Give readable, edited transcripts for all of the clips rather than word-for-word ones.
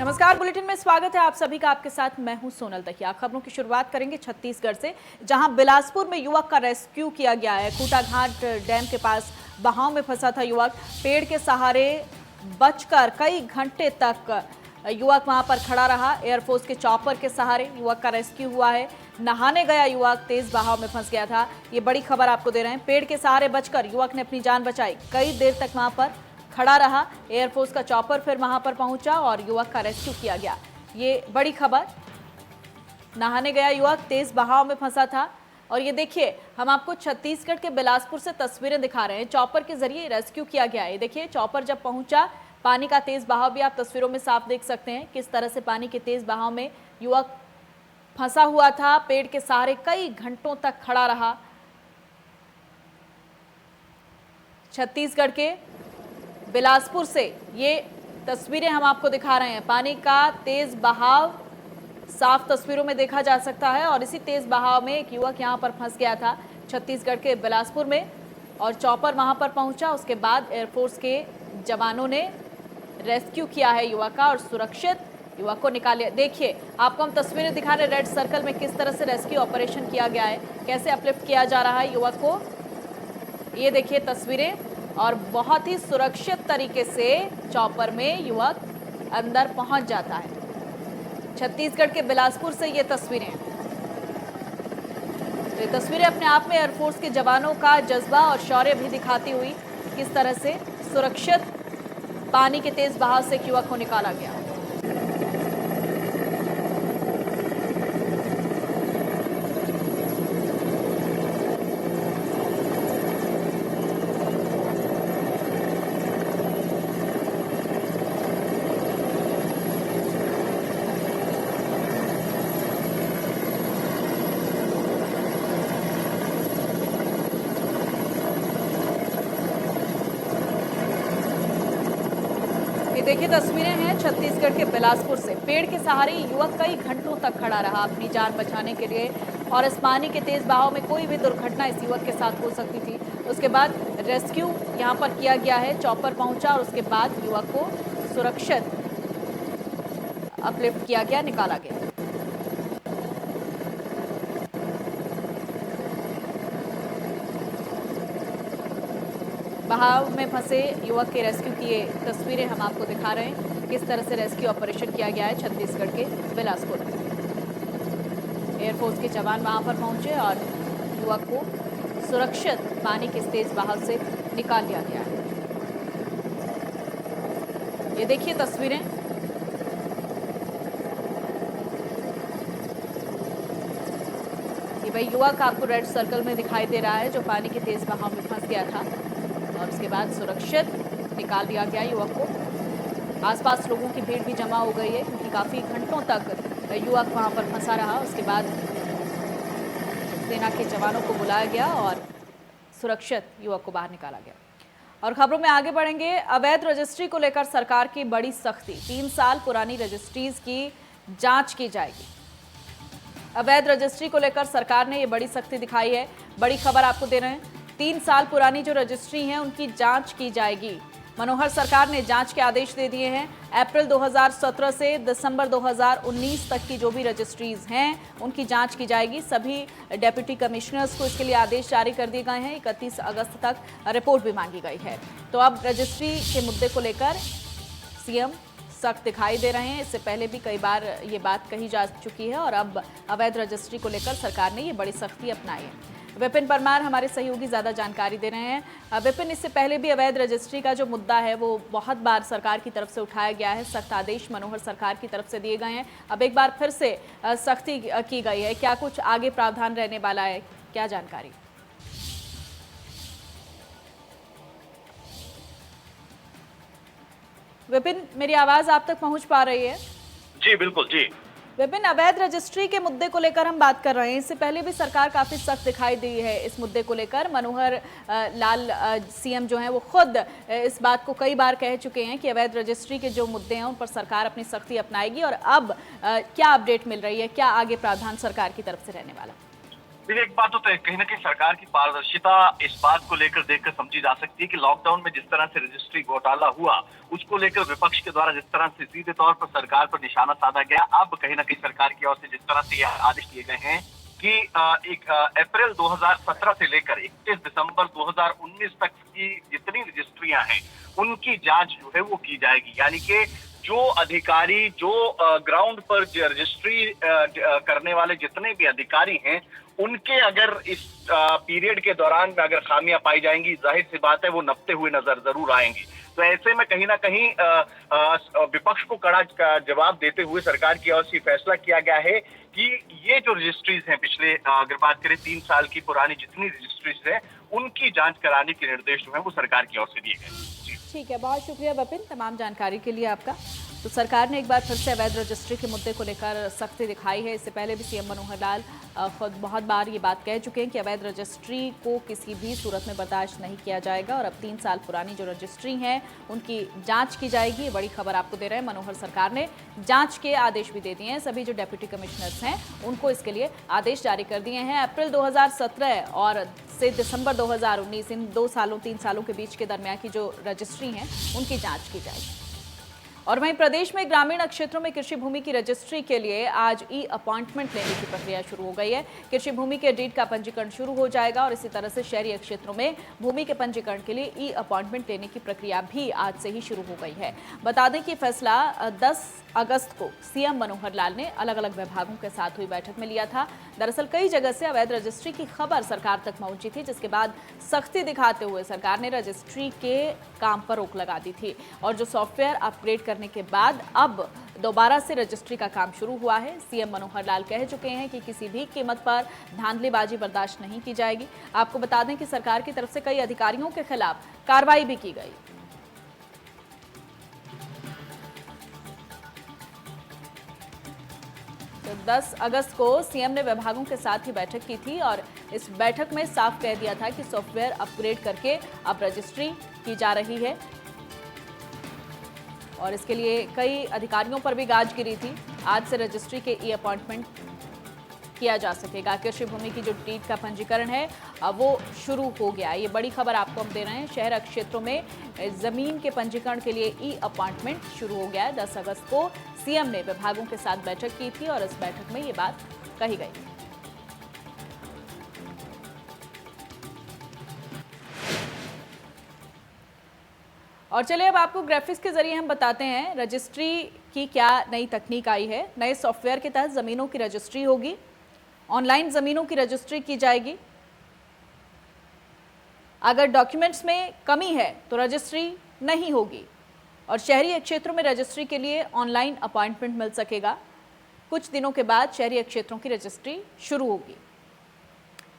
नमस्कार, बुलेटिन में स्वागत है आप सभी का। आपके साथ मैं हूं सोनल दहिया। खबरों की शुरुआत करेंगे छत्तीसगढ़ से, जहां बिलासपुर में युवक का रेस्क्यू किया गया है। खूटाघाट डैम के पास बहाव में फंसा था युवक। पेड़ के सहारे बचकर कई घंटे तक युवक वहां पर खड़ा रहा। एयरफोर्स के चॉपर के सहारे युवक का रेस्क्यू हुआ है। नहाने गया युवक तेज बहाव में फंस गया था। ये बड़ी खबर आपको दे रहे हैं। पेड़ के सहारे बचकर युवक ने अपनी जान बचाई। कई देर तक वहां पर खड़ा रहा। एयरफोर्स का चॉपर फिर वहां पर पहुंचा और युवक का रेस्क्यू किया गया। ये बड़ी खबर। नहाने गया युवक तेज बहाव में फंसा था। और ये देखिए, हम आपको छत्तीसगढ़ के बिलासपुर से तस्वीरें दिखा रहे हैं। चॉपर के जरिए रेस्क्यू किया गया है। देखिए, चॉपर जब पहुंचा, पानी का तेज बहाव भी आप तस्वीरों में साफ देख सकते हैं, किस तरह से पानी के तेज बहाव में युवक फंसा हुआ था। पेड़ के सहारे कई घंटों तक खड़ा रहा। छत्तीसगढ़ के बिलासपुर से ये तस्वीरें हम आपको दिखा रहे हैं। पानी का तेज बहाव साफ तस्वीरों में देखा जा सकता है। और इसी तेज बहाव में एक युवक यहां पर फंस गया था छत्तीसगढ़ के बिलासपुर में, और चॉपर वहां पर पहुंचा। उसके बाद एयरफोर्स के जवानों ने रेस्क्यू किया है युवक का और सुरक्षित युवक को निकाल लिया। देखिए, आपको हम तस्वीरें दिखा रहे हैं रेड सर्कल में, किस तरह से रेस्क्यू ऑपरेशन किया गया है, कैसे अपलिफ्ट किया जा रहा है युवक को। ये देखिए तस्वीरें, और बहुत ही सुरक्षित तरीके से चॉपर में युवक अंदर पहुंच जाता है। छत्तीसगढ़ के बिलासपुर से ये तस्वीरें। ये तस्वीरें अपने आप में एयरफोर्स के जवानों का जज्बा और शौर्य भी दिखाती हुई, किस तरह से सुरक्षित पानी के तेज बहाव से युवक को निकाला गया। देखिए, तस्वीरें हैं छत्तीसगढ़ के बिलासपुर से। पेड़ के सहारे युवक कई घंटों तक खड़ा रहा अपनी जान बचाने के लिए, और इस पानी के तेज बहाव में कोई भी दुर्घटना इस युवक के साथ हो सकती थी। उसके बाद रेस्क्यू यहां पर किया गया है, चॉपर पहुंचा और उसके बाद युवक को सुरक्षित अपलिफ्ट किया गया, निकाला गया। बहाव में फंसे युवक के रेस्क्यू की ये तस्वीरें हम आपको दिखा रहे हैं, किस तरह से रेस्क्यू ऑपरेशन किया गया है छत्तीसगढ़ के बिलासपुर में। एयरफोर्स के जवान वहां पर पहुंचे और युवक को सुरक्षित पानी के तेज बहाव से निकाल लिया गया है। ये देखिए तस्वीरें। ये वही युवक आपको रेड सर्कल में दिखाई दे रहा है जो पानी के तेज बहाव में फंस गया था, और उसके बाद सुरक्षित निकाल दिया गया युवक को। आसपास लोगों की भीड़ भी जमा हो गई है, क्योंकि काफ़ी घंटों तक युवक वहां पर फंसा रहा। उसके बाद सेना के जवानों को बुलाया गया और सुरक्षित युवक को बाहर निकाला गया। और खबरों में आगे बढ़ेंगे। अवैध रजिस्ट्री को लेकर सरकार की बड़ी सख्ती। 3 साल पुरानी रजिस्ट्रीज की जाँच की जाएगी। अवैध रजिस्ट्री को लेकर सरकार ने ये बड़ी सख्ती दिखाई है। बड़ी खबर आपको दे रहे हैं। 3 साल पुरानी जो रजिस्ट्री हैं उनकी जांच की जाएगी। मनोहर सरकार ने जांच के आदेश दे दिए हैं। अप्रैल 2017 से दिसंबर 2019 तक की जो भी रजिस्ट्रीज हैं उनकी जांच की जाएगी। सभी डेप्यूटी कमिश्नर्स को इसके लिए आदेश जारी कर दिए गए हैं। 31 अगस्त तक रिपोर्ट भी मांगी गई है। तो अब रजिस्ट्री के मुद्दे को लेकर सीएम सख्त दिखाई दे रहे हैं। इससे पहले भी कई बार ये बात कही जा चुकी है, और अब अवैध रजिस्ट्री को लेकर सरकार ने ये बड़ी सख्ती अपनाई है। विपिन परमार हमारे सहयोगी ज़्यादा जानकारी दे रहे हैं। विपिन, इससे पहले भी अवैध रजिस्ट्री का जो मुद्दा है वो बहुत बार सरकार की तरफ से उठाया गया है। सख्त आदेश मनोहर सरकार की तरफ से दिए गए हैं। अब एक बार फिर से सख्ती की गई है। क्या कुछ आगे प्रावधान रहने वाला है, क्या जानकारी? विपिन, मेरी आवाज़ आप तक पहुँच पा रही है? जी बिल्कुल जी। विभिन्न अवैध रजिस्ट्री के मुद्दे को लेकर हम बात कर रहे हैं। इससे पहले भी सरकार काफी सख्त दिखाई दी है इस मुद्दे को लेकर। मनोहर लाल सीएम जो हैं वो खुद इस बात को कई बार कह चुके हैं कि अवैध रजिस्ट्री के जो मुद्दे हैं उन पर सरकार अपनी सख्ती अपनाएगी। और अब क्या अपडेट मिल रही है, क्या आगे प्रावधान सरकार की तरफ से रहने वाला? देखिए, एक बात तो तय कहीं न कहीं सरकार की पारदर्शिता इस बात को लेकर देखकर समझी जा सकती है कि लॉकडाउन में जिस तरह से रजिस्ट्री घोटाला हुआ, उसको लेकर विपक्ष के द्वारा जिस तरह से सीधे तौर पर सरकार पर निशाना साधा गया, अब कहीं न कहीं सरकार की ओर से जिस तरह से यह आदेश दिए गए हैं कि अप्रैल 2017 से लेकर 31 दिसंबर 2019 तक की जितनी रजिस्ट्रियाँ हैं, उनकी जाँच जो है वो की जाएगी। यानी कि जो अधिकारी जो ग्राउंड पर रजिस्ट्री करने वाले जितने भी अधिकारी हैं, उनके अगर इस पीरियड के दौरान अगर खामियां पाई जाएंगी, जाहिर सी बात है वो नपते हुए नजर जरूर आएंगी। तो ऐसे में कहीं ना कहीं विपक्ष को कड़ा जवाब देते हुए सरकार की ओर से फैसला किया गया है कि ये जो रजिस्ट्रीज हैं पिछले अगर बात करें 3 साल की पुरानी जितनी रजिस्ट्रीज है, उनकी जांच कराने के निर्देश जो है वो सरकार की ओर से दिए गए। ठीक है, बहुत शुक्रिया विपिन तमाम जानकारी के लिए आपका। तो सरकार ने एक बार फिर से अवैध रजिस्ट्री के मुद्दे को लेकर सख्ती दिखाई है। इससे पहले भी सीएम मनोहर लाल खुद बहुत बार ये बात कह चुके हैं कि अवैध रजिस्ट्री को किसी भी सूरत में बर्दाश्त नहीं किया जाएगा और अब 3 साल पुरानी जो रजिस्ट्री हैं उनकी जांच की जाएगी। बड़ी खबर आपको दे रहे हैं, मनोहर सरकार ने जांच के आदेश भी दे दिए हैं। सभी जो डेप्यूटी कमिश्नर्स हैं उनको इसके लिए आदेश जारी कर दिए हैं। अप्रैल 2017 और से दिसंबर 2019 इन 3 सालों के बीच के दरमियान की जो रजिस्ट्री हैं उनकी जांच की जाएगी। और वहीं प्रदेश में ग्रामीण क्षेत्रों में कृषि भूमि की रजिस्ट्री के लिए आज ई अपॉइंटमेंट लेने की प्रक्रिया शुरू हो गई है। कृषि भूमि के डीड का पंजीकरण शुरू हो जाएगा और इसी तरह से शहरी क्षेत्रों में भूमि के पंजीकरण के लिए ई अपॉइंटमेंट लेने की प्रक्रिया भी आज से ही शुरू हो गई है। बता दें कि फैसला 10 अगस्त को सीएम मनोहर लाल ने अलग अलग विभागों के साथ हुई बैठक में लिया था। दरअसल कई जगह से अवैध रजिस्ट्री की खबर सरकार तक पहुंची थी, जिसके बाद सख्ती दिखाते हुए सरकार ने रजिस्ट्री के काम पर रोक लगा दी थी और जो सॉफ्टवेयर अपग्रेड करने के बाद अब दोबारा से रजिस्ट्री का काम शुरू हुआ है। सीएम मनोहर लाल कह चुके हैं कि किसी भी कीमत पर धांधलीबाजी बर्दाश्त नहीं की जाएगी। आपको बता दें कि सरकार की तरफ से कई अधिकारियों के खिलाफ कार्रवाई भी की गई। तो 10 अगस्त को सीएम ने विभागों के साथ ही बैठक की थी और इस बैठक में साफ कह दिया था कि सॉफ्टवेयर अपग्रेड करके अब रजिस्ट्री की जा रही है और इसके लिए कई अधिकारियों पर भी गाज गिरी थी। आज से रजिस्ट्री के ई अपॉइंटमेंट किया जा सकेगा। कृषि भूमि की जो डीड का पंजीकरण है वो शुरू हो गया। ये बड़ी खबर आपको हम दे रहे हैं। शहर क्षेत्रों में जमीन के पंजीकरण के लिए ई अपॉइंटमेंट शुरू हो गया है। 10 अगस्त को सीएम ने विभागों के साथ बैठक की थी और इस बैठक में ये बात कही गई। और चलिए अब आपको ग्राफिक्स के जरिए हम बताते हैं रजिस्ट्री की क्या नई तकनीक आई है। नए सॉफ्टवेयर के तहत जमीनों की रजिस्ट्री होगी, ऑनलाइन जमीनों की रजिस्ट्री की जाएगी। अगर डॉक्यूमेंट्स में कमी है तो रजिस्ट्री नहीं होगी और शहरी क्षेत्रों में रजिस्ट्री के लिए ऑनलाइन अपॉइंटमेंट मिल सकेगा। कुछ दिनों के बाद शहरी क्षेत्रों की रजिस्ट्री शुरू होगी।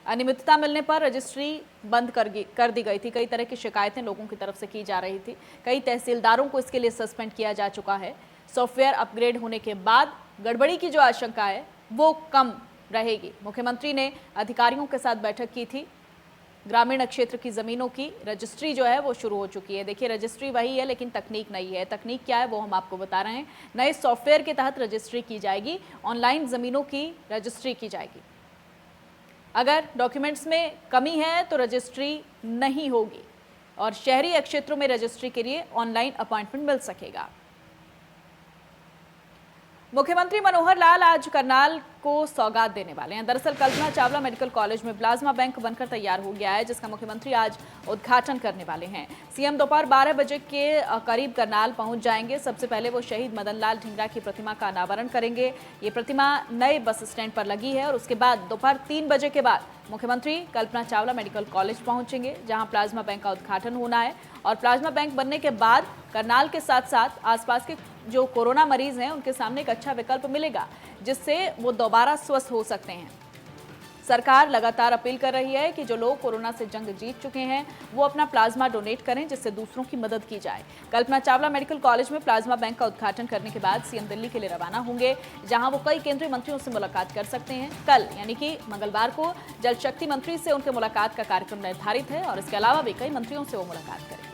अनियमितता मिलने पर रजिस्ट्री बंद कर दी गई थी। कई तरह की शिकायतें लोगों की तरफ से की जा रही थी। कई तहसीलदारों को इसके लिए सस्पेंड किया जा चुका है। सॉफ्टवेयर अपग्रेड होने के बाद गड़बड़ी की जो आशंका है वो कम रहेगी। मुख्यमंत्री ने अधिकारियों के साथ बैठक की थी। ग्रामीण क्षेत्र की ज़मीनों की रजिस्ट्री जो है वो शुरू हो चुकी है। देखिए, रजिस्ट्री वही है लेकिन तकनीक नई है। तकनीक क्या है वो हम आपको बता रहे हैं। नए सॉफ्टवेयर के तहत रजिस्ट्री की जाएगी, ऑनलाइन ज़मीनों की रजिस्ट्री की जाएगी। अगर डॉक्यूमेंट्स में कमी है तो रजिस्ट्री नहीं होगी और शहरी क्षेत्रों में रजिस्ट्री के लिए ऑनलाइन अपॉइंटमेंट मिल सकेगा। मुख्यमंत्री मनोहर लाल आज करनाल को सौगात देने वाले हैं। दरअसल कल्पना चावला मेडिकल कॉलेज में प्लाज्मा बैंक बनकर तैयार हो गया है, जिसका मुख्यमंत्री आज उद्घाटन करने वाले हैं। सीएम दोपहर 12 बजे के करीब करनाल पहुंच जाएंगे। सबसे पहले वो शहीद मदन लाल ढींगरा की प्रतिमा का अनावरण करेंगे। ये प्रतिमा नए बस स्टैंड पर लगी है और उसके बाद दोपहर 3 बजे के बाद मुख्यमंत्री कल्पना चावला मेडिकल कॉलेज पहुंचेंगे, जहां प्लाज्मा बैंक का उद्घाटन होना है। और प्लाज्मा बैंक बनने के बाद करनाल के साथ साथ आसपास के जो कोरोना मरीज हैं उनके सामने एक अच्छा विकल्प मिलेगा, जिससे वो दोबारा स्वस्थ हो सकते हैं। सरकार लगातार अपील कर रही है कि जो लोग कोरोना से जंग जीत चुके हैं वो अपना प्लाज्मा डोनेट करें, जिससे दूसरों की मदद की जाए। कल्पना चावला मेडिकल कॉलेज में प्लाज्मा बैंक का उद्घाटन करने के बाद सीएम दिल्ली के लिए रवाना होंगे, जहां वो कई केंद्रीय मंत्रियों से मुलाकात कर सकते हैं। कल यानी कि मंगलवार को जल शक्ति मंत्री से उनके मुलाकात का कार्यक्रम निर्धारित है और इसके अलावा भी कई मंत्रियों से वो मुलाकात करेंगे।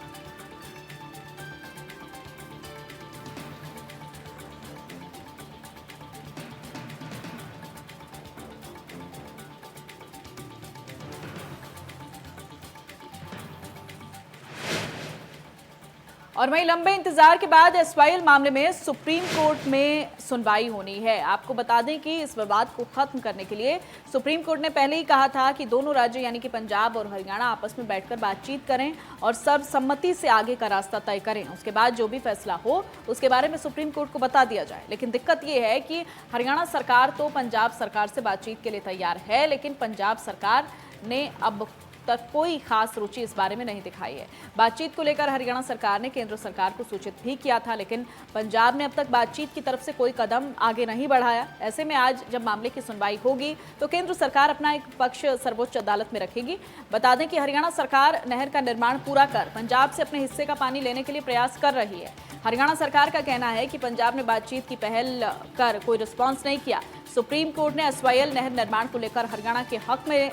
और वहीं लंबे इंतजार के बाद एसवाईएल मामले में सुप्रीम कोर्ट में सुनवाई होनी है। आपको बता दें कि इस विवाद को खत्म करने के लिए सुप्रीम कोर्ट ने पहले ही कहा था कि दोनों राज्य यानी कि पंजाब और हरियाणा आपस में बैठकर बातचीत करें और सर्वसम्मति से आगे का रास्ता तय करें। उसके बाद जो भी फैसला हो उसके बारे में सुप्रीम कोर्ट को बता दिया जाए। लेकिन दिक्कत यह है कि हरियाणा सरकार तो पंजाब सरकार से बातचीत के लिए तैयार है, लेकिन पंजाब सरकार ने अब तक कोई खास रुचि इस बारे में नहीं दिखाई है। बातचीत को लेकर हरियाणा सरकार ने केंद्र सरकार को सूचित भी किया था, लेकिन पंजाब ने अब तक बातचीत की तरफ से कोई कदम आगे नहीं बढ़ाया। ऐसे में आज जब मामले की सुनवाई होगी तो केंद्र सरकार अपना एक पक्ष सर्वोच्च अदालत में रखेगी। बता दें कि हरियाणा सरकार नहर का निर्माण पूरा कर पंजाब से अपने हिस्से का पानी लेने के लिए प्रयास कर रही है। हरियाणा सरकार का कहना है कि पंजाब ने बातचीत की पहल कर कोई रिस्पॉन्स नहीं किया। सुप्रीम कोर्ट ने एसवाईएल नहर निर्माण को लेकर हरियाणा के हक में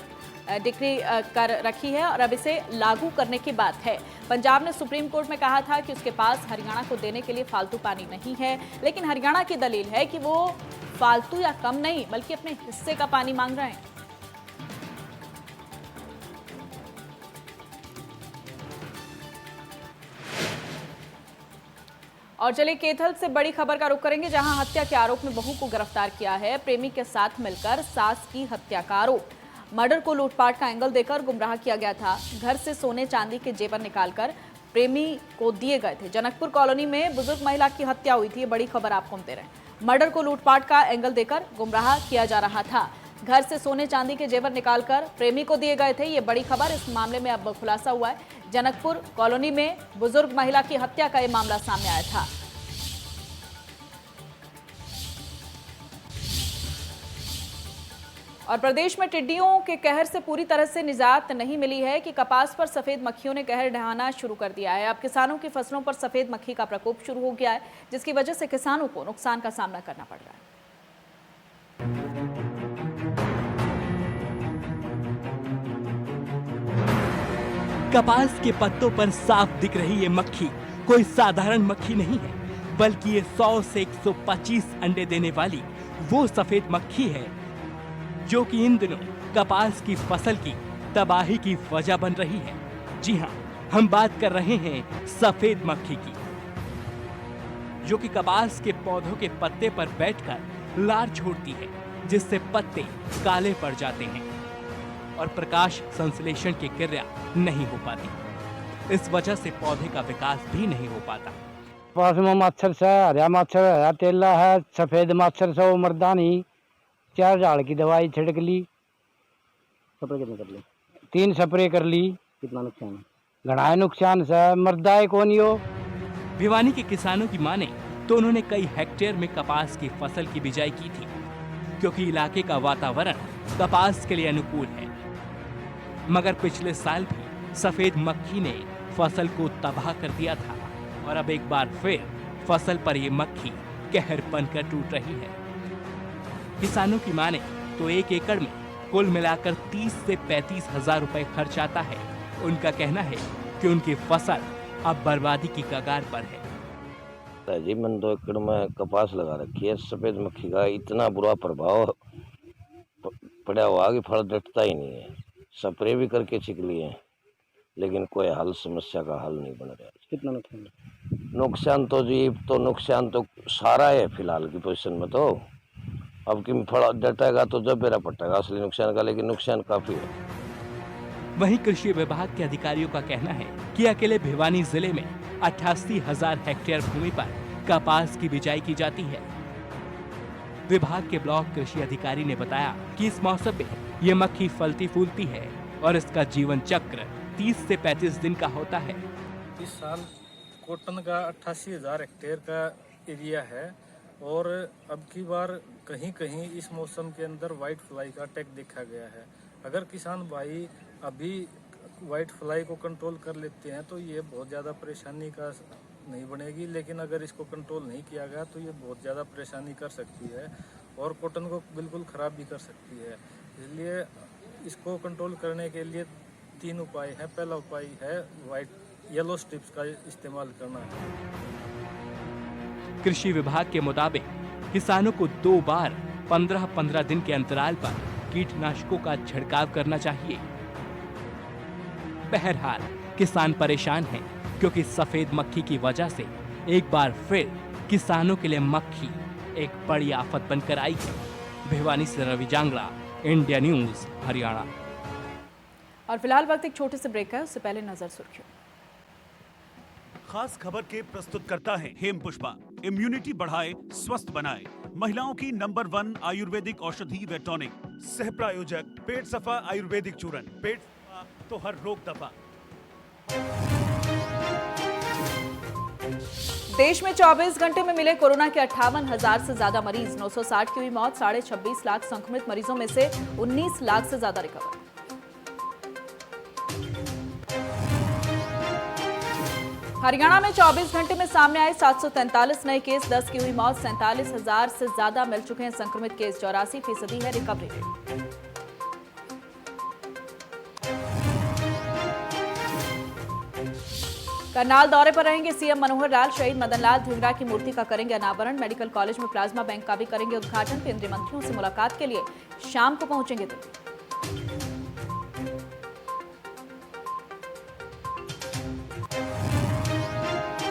डिक्री कर रखी है और अब इसे लागू करने की बात है। पंजाब ने सुप्रीम कोर्ट में कहा था कि उसके पास हरियाणा को देने के लिए फालतू पानी नहीं है, लेकिन हरियाणा की दलील है कि वो फालतू या कम नहीं बल्कि अपने हिस्से का पानी मांग रहे हैं। और चलिए कैथल से बड़ी खबर का रुख करेंगे, जहां हत्या के आरोप में बहू को गिरफ्तार किया है। प्रेमी के साथ मिलकर सास की हत्या का आरोप। मर्डर को लूटपाट का एंगल देकर गुमराह किया गया था। घर से सोने चांदी के जेवर निकालकर प्रेमी को दिए गए थे। जनकपुर कॉलोनी में बुजुर्ग महिला की हत्या हुई थी। ये बड़ी खबर आपको हम दे रहे हैं। मर्डर को लूटपाट का एंगल देकर गुमराह किया जा रहा था। घर से सोने चांदी के जेवर निकालकर प्रेमी को दिए गए थे। ये बड़ी खबर। इस मामले में अब खुलासा हुआ है। जनकपुर कॉलोनी में बुजुर्ग महिला की हत्या का ये मामला सामने आया था। और प्रदेश में टिड्डियों के कहर से पूरी तरह से निजात नहीं मिली है कि कपास पर सफेद मक्खियों ने कहर ढहाना शुरू कर दिया है। अब किसानों की फसलों पर सफेद मक्खी का प्रकोप शुरू हो गया है, जिसकी वजह से किसानों को नुकसान का सामना करना पड़ रहा है। कपास के पत्तों पर साफ दिख रही ये मक्खी कोई साधारण मक्खी नहीं है, बल्कि ये 100 से 125 अंडे देने वाली वो सफेद मक्खी है जो कि इन दिनों कपास की फसल की तबाही की वजह बन रही है। जी हाँ, हम बात कर रहे हैं सफेद मक्खी की, जो कि कपास के पौधों के पत्ते पर बैठकर लार छोड़ती है, जिससे पत्ते काले पड़ जाते हैं और प्रकाश संश्लेषण की क्रिया नहीं हो पाती। इस वजह से पौधे का विकास भी नहीं हो पाता। पास में मच्छर से हरा मच्छर है, तेला है, सफेद मच्छर से वो मर्दानी 4 झाड़ की दवाई छिड़क ली। स्प्रे कितने कर ली? 3 स्प्रे कर ली। कितना नुकसान है? घना नुकसान से मर्दाए कौन यो। भिवानी के किसानों की माने तो उन्होंने कई हेक्टेयर में कपास की फसल की बिजाई की थी, क्योंकि इलाके का वातावरण कपास के लिए अनुकूल है। मगर पिछले साल भी सफेद मक्खी ने फसल को तबाह कर दिया था और अब एक बार फिर फसल पर ये मक्खी कहर बनकर टूट रही है। किसानों की माने तो 1 एकड़ में कुल मिलाकर 30 से 35 हजार रुपए खर्च आता है। उनका कहना है कि उनकी फसल अब बर्बादी की कगार पर है। जी मैंने 2 एकड़ में कपास लगा रखी है। सफेद मक्खी का इतना बुरा प्रभाव पड़ा हुआ कि फल डटता ही नहीं है। स्प्रे भी करके छिक लिए, लेकिन कोई हल समस्या का हल नहीं बन रहा। कितना नुकसान है? नुकसान तो सारा है फिलहाल की पोजीशन में। तो अब कि फल डटेगा तो जब बेरा पटेगा असली नुकसान का, लेकिन नुकसान काफी है। वहीं कृषि विभाग के अधिकारियों का कहना है कि अकेले भिवानी जिले में 88,000 हेक्टेयर भूमि पर कपास की बिजाई की जाती है। विभाग के ब्लॉक कृषि अधिकारी ने बताया कि इस मौसम में ये मक्खी फलती फूलती है और इसका जीवन चक्र 30 से 35 दिन का होता है। इस साल कॉटन का 88,000 हेक्टेयर का एरिया है और अब की बार कहीं कहीं इस मौसम के अंदर वाइट फ्लाई का अटैक देखा गया है। अगर किसान भाई अभी वाइट फ्लाई को कंट्रोल कर लेते हैं तो ये बहुत ज़्यादा परेशानी का नहीं बनेगी, लेकिन अगर इसको कंट्रोल नहीं किया गया तो ये बहुत ज़्यादा परेशानी कर सकती है और कॉटन को बिल्कुल ख़राब भी कर सकती है। इसलिए इसको कंट्रोल करने के लिए 3 उपाय हैं। पहला उपाय है येलो स्ट्रिप्स का इस्तेमाल करना है। कृषि विभाग के मुताबिक किसानों को 2 बार 15-15 दिन के अंतराल पर कीटनाशकों का छिड़काव करना चाहिए। बहरहाल किसान परेशान हैं क्योंकि सफेद मक्खी की वजह से एक बार फिर किसानों के लिए मक्खी एक बड़ी आफत बनकर आई है। भिवानी से रवि जांगड़ा, इंडिया न्यूज, हरियाणा। और फिलहाल वक्त एक छोटे से ब्रेक है, उससे पहले नजर सुर्खियों। खास खबर के प्रस्तुतकर्ता हैं हेम पुष्पा। इम्यूनिटी बढ़ाए, स्वस्थ बनाए, महिलाओं की नंबर 1 आयुर्वेदिक औषधि व टॉनिक। सह प्रायोजक पेट सफा आयुर्वेदिक चूर्ण। पेट सफा तो हर रोग दफा। देश में 24 घंटे में मिले कोरोना के 58,000 से ज्यादा मरीज, 960 की हुई मौत, 26.5 लाख संक्रमित मरीजों में से 19 लाख से ज्यादा रिकवर। हरियाणा में 24 घंटे में सामने आए 743 नए केस, 10 की हुई मौत, 47,000 से ज्यादा मिल चुके हैं संक्रमित केस, 84% है रिकवरी रेट। करनाल दौरे पर रहेंगे सीएम मनोहर लाल, शहीद मदन लाल धिंगरा की मूर्ति का करेंगे अनावरण, मेडिकल कॉलेज में प्लाज्मा बैंक का भी करेंगे उद्घाटन। केंद्रीय मंत्रियों से मुलाकात के लिए शाम को पहुंचेंगे दिल्ली।